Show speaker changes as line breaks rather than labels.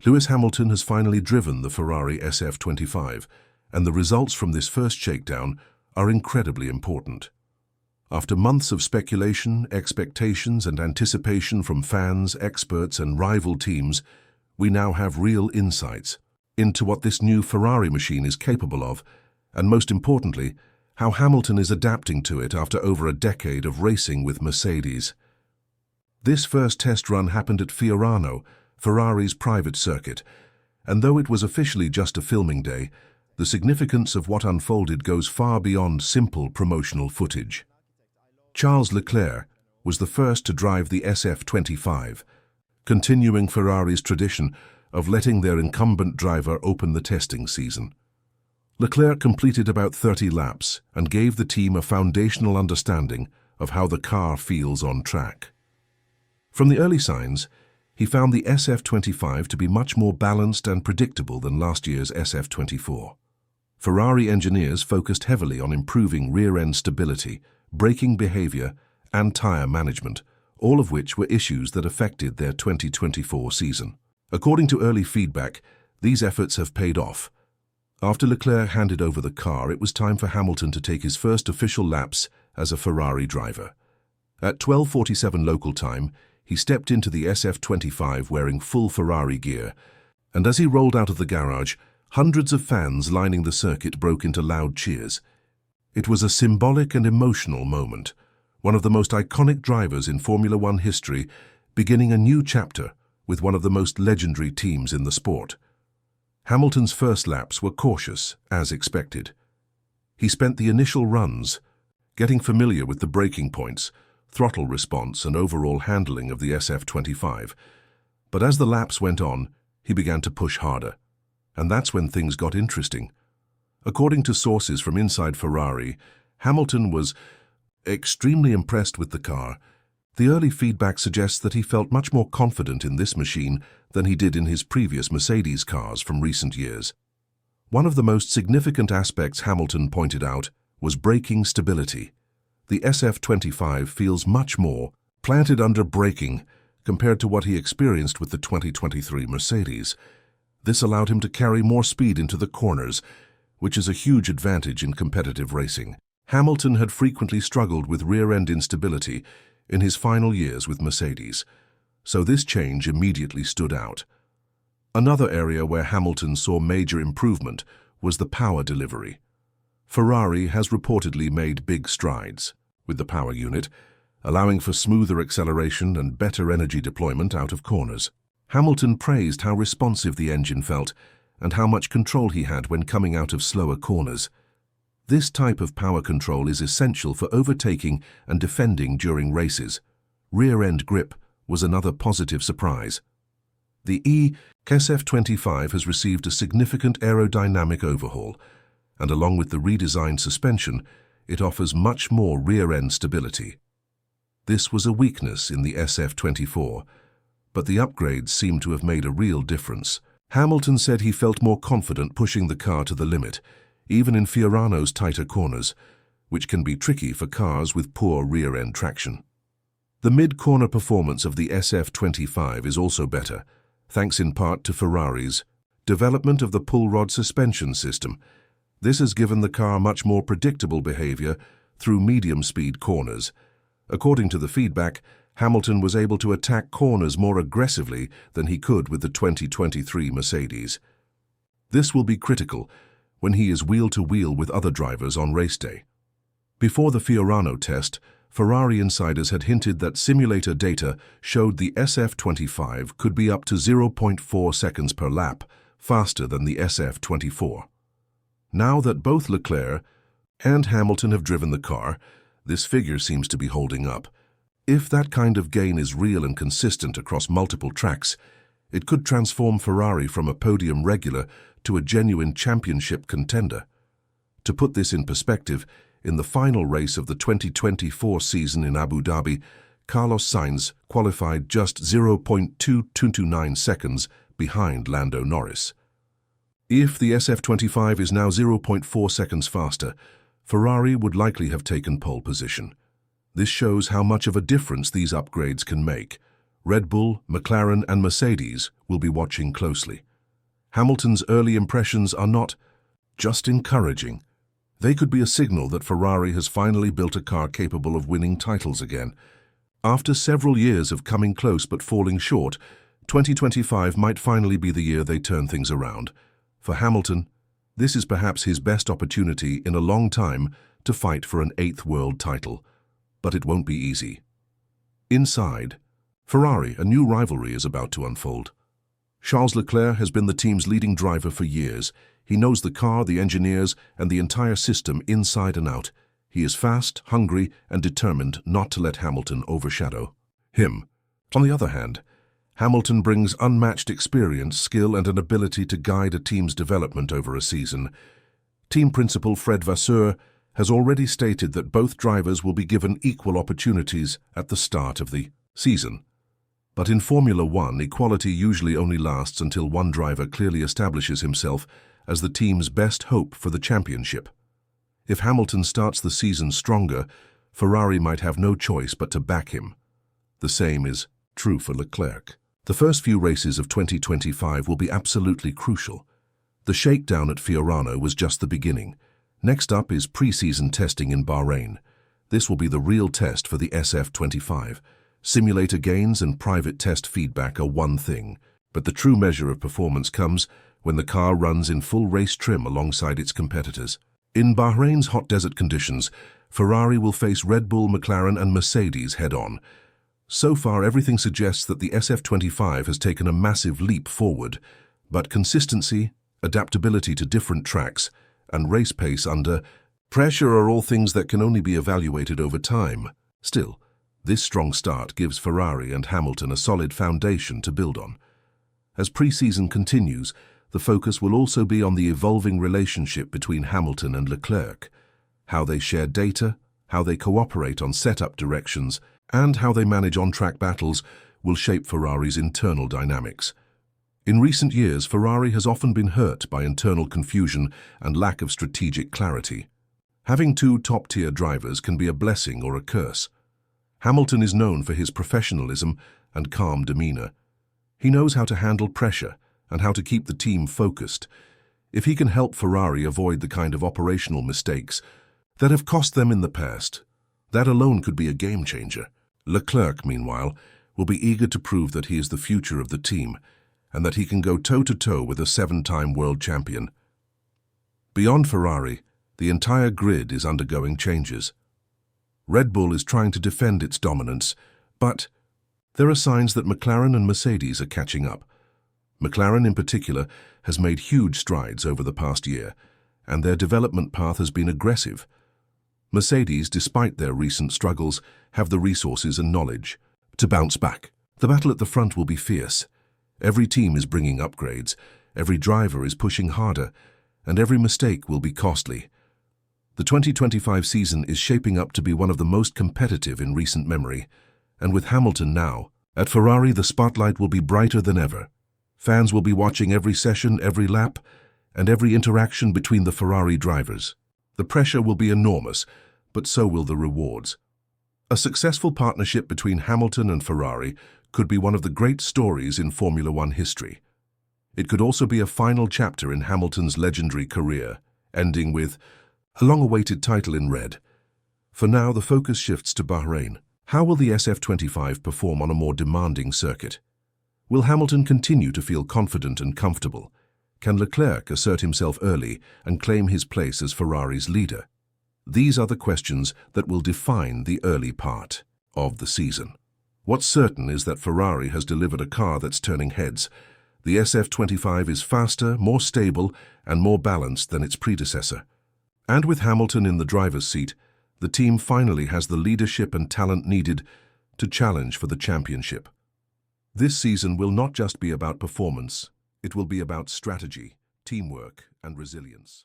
Lewis Hamilton has finally driven the Ferrari SF25, and the results from this first shakedown are incredibly important. After months of speculation, expectations, and anticipation from fans, experts, and rival teams, we now have real insights into what this new Ferrari machine is capable of, and most importantly, how Hamilton is adapting to it after over a decade of racing with Mercedes. This first test run happened at Fiorano, Ferrari's private circuit, and though it was officially just a filming day, the significance of what unfolded goes far beyond simple promotional footage. Charles Leclerc was the first to drive the SF25, continuing Ferrari's tradition of letting their incumbent driver open the testing season. Leclerc completed about 30 laps and gave the team a foundational understanding of how the car feels on track. From the early signs, he found the SF25 to be much more balanced and predictable than last year's SF24. Ferrari engineers focused heavily on improving rear-end stability, braking behavior, and tire management, all of which were issues that affected their 2024 season. According to early feedback, these efforts have paid off. After Leclerc handed over the car, it was time for Hamilton to take his first official laps as a Ferrari driver. At 12:47 local time, he stepped into the SF25 wearing full Ferrari gear, and as he rolled out of the garage, hundreds of fans lining the circuit broke into loud cheers. It was a symbolic and emotional moment, one of the most iconic drivers in Formula One history, beginning a new chapter with one of the most legendary teams in the sport. Hamilton's first laps were cautious, as expected. He spent the initial runs getting familiar with the braking points, throttle response, and overall handling of the SF25. But as the laps went on, he began to push harder. And that's when things got interesting. According to sources from inside Ferrari, Hamilton was extremely impressed with the car. The early feedback suggests that he felt much more confident in this machine than he did in his previous Mercedes cars from recent years. One of the most significant aspects Hamilton pointed out was braking stability. The SF25 feels much more planted under braking compared to what he experienced with the 2023 Mercedes. This allowed him to carry more speed into the corners, which is a huge advantage in competitive racing. Hamilton had frequently struggled with rear-end instability in his final years with Mercedes, so this change immediately stood out. Another area where Hamilton saw major improvement was the power delivery. Ferrari has reportedly made big strides with the power unit, allowing for smoother acceleration and better energy deployment out of corners. Hamilton praised how responsive the engine felt and how much control he had when coming out of slower corners. This type of power control is essential for overtaking and defending during races. Rear-end grip was another positive surprise. The SF25 has received a significant aerodynamic overhaul, and along with the redesigned suspension, it offers much more rear-end stability. This was a weakness in the SF24, but the upgrades seem to have made a real difference. Hamilton said he felt more confident pushing the car to the limit, even in Fiorano's tighter corners, which can be tricky for cars with poor rear-end traction. The mid-corner performance of the SF25 is also better, thanks in part to Ferrari's development of the pull rod suspension system. This has given the car much more predictable behavior through medium-speed corners. According to the feedback, Hamilton was able to attack corners more aggressively than he could with the 2023 Mercedes. This will be critical when he is wheel-to-wheel with other drivers on race day. Before the Fiorano test, Ferrari insiders had hinted that simulator data showed the SF25 could be up to 0.4 seconds per lap faster than the SF24. Now that both Leclerc and Hamilton have driven the car, this figure seems to be holding up. If that kind of gain is real and consistent across multiple tracks, it could transform Ferrari from a podium regular to a genuine championship contender. To put this in perspective, in the final race of the 2024 season in Abu Dhabi, Carlos Sainz qualified just 0.2229 seconds behind Lando Norris. If the SF25 is now 0.4 seconds faster, Ferrari would likely have taken pole position. This shows how much of a difference these upgrades can make. Red Bull, McLaren and Mercedes will be watching closely. Hamilton's early impressions are not just encouraging. They could be a signal that Ferrari has finally built a car capable of winning titles again. After several years of coming close but falling short, 2025 might finally be the year they turn things around. For Hamilton, this is perhaps his best opportunity in a long time to fight for an 8th world title. But it won't be easy. Inside Ferrari, a new rivalry is about to unfold. Charles Leclerc has been the team's leading driver for years. He knows the car, the engineers, and the entire system inside and out. He is fast, hungry, and determined not to let Hamilton overshadow him. On the other hand, Hamilton brings unmatched experience, skill, and an ability to guide a team's development over a season. Team principal Fred Vasseur has already stated that both drivers will be given equal opportunities at the start of the season. But in Formula One, equality usually only lasts until one driver clearly establishes himself as the team's best hope for the championship. If Hamilton starts the season stronger, Ferrari might have no choice but to back him. The same is true for Leclerc. The first few races of 2025 will be absolutely crucial. The shakedown at Fiorano was just the beginning. Next up is pre-season testing in Bahrain. This will be the real test for the SF25. Simulator gains and private test feedback are one thing, but the true measure of performance comes when the car runs in full race trim alongside its competitors. In Bahrain's hot desert conditions, Ferrari will face Red Bull, McLaren and Mercedes head-on. So far, everything suggests that the SF25 has taken a massive leap forward, but consistency, adaptability to different tracks, and race pace under pressure are all things that can only be evaluated over time. Still, this strong start gives Ferrari and Hamilton a solid foundation to build on. As pre-season continues, the focus will also be on the evolving relationship between Hamilton and Leclerc. How they share data, how they cooperate on setup directions, and how they manage on-track battles will shape Ferrari's internal dynamics. In recent years, Ferrari has often been hurt by internal confusion and lack of strategic clarity. Having two top-tier drivers can be a blessing or a curse. Hamilton is known for his professionalism and calm demeanor. He knows how to handle pressure and how to keep the team focused. If he can help Ferrari avoid the kind of operational mistakes that have cost them in the past, that alone could be a game-changer. Leclerc, meanwhile, will be eager to prove that he is the future of the team and that he can go toe-to-toe with a 7-time world champion. Beyond Ferrari, the entire grid is undergoing changes. Red Bull is trying to defend its dominance, but there are signs that McLaren and Mercedes are catching up. McLaren in particular has made huge strides over the past year, and their development path has been aggressive. Mercedes, despite their recent struggles, have the resources and knowledge to bounce back. The battle at the front will be fierce. Every team is bringing upgrades, every driver is pushing harder, and every mistake will be costly. The 2025 season is shaping up to be one of the most competitive in recent memory, and with Hamilton now at Ferrari, the spotlight will be brighter than ever. Fans will be watching every session, every lap, and every interaction between the Ferrari drivers. The pressure will be enormous, but so will the rewards. A successful partnership between Hamilton and Ferrari could be one of the great stories in Formula One history. It could also be a final chapter in Hamilton's legendary career, ending with a long-awaited title in red. For now, the focus shifts to Bahrain. How will the SF25 perform on a more demanding circuit? Will Hamilton continue to feel confident and comfortable? Can Leclerc assert himself early and claim his place as Ferrari's leader? These are the questions that will define the early part of the season. What's certain is that Ferrari has delivered a car that's turning heads. The SF25 is faster, more stable, and more balanced than its predecessor. And with Hamilton in the driver's seat, the team finally has the leadership and talent needed to challenge for the championship. This season will not just be about performance, it will be about strategy, teamwork, and resilience.